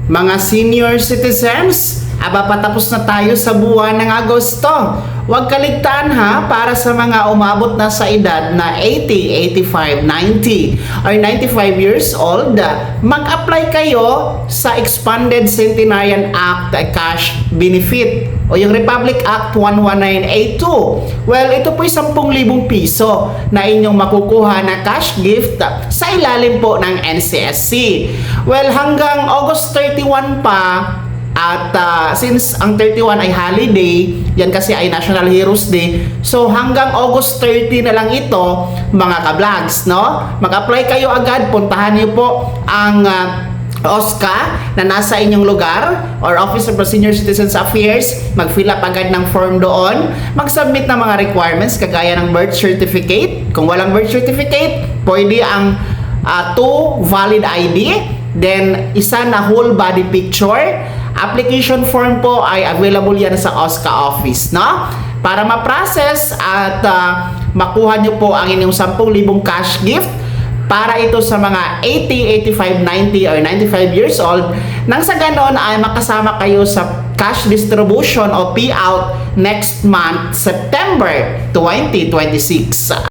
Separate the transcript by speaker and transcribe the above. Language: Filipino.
Speaker 1: Mga senior citizens, patapos na tayo sa buwan ng Agosto. Huwag kaligtaan ha, para sa mga umabot na sa edad na 80, 85, 90 or 95 years old, mag-apply kayo sa Expanded Centenarian Act Cash Benefit o yung Republic Act 11982. Well, ito po'y 10,000 piso na inyong makukuha na cash gift sa ilalim po ng NCSC. Well, hanggang August 31 pa. At since ang 31 ay holiday, yan kasi ay National Heroes Day, so hanggang August 30 na lang ito, mga ka-vlogs, no? Mag-apply kayo agad, puntahan niyo po ang OSCA na nasa inyong lugar or Office of Senior Citizens Affairs, mag-fill up agad ng form doon, mag-submit ng mga requirements kagaya ng birth certificate. Kung walang birth certificate, pwede ang 2 valid ID, then isa na whole body picture. Application form po ay available yan sa OSCA office, no? Para ma-process at makuha nyo po ang inyong 10,000 cash gift para ito sa mga 80, 85, 90 or 95 years old. Nang sa ganon ay makasama kayo sa cash distribution o payout next month, September 2026.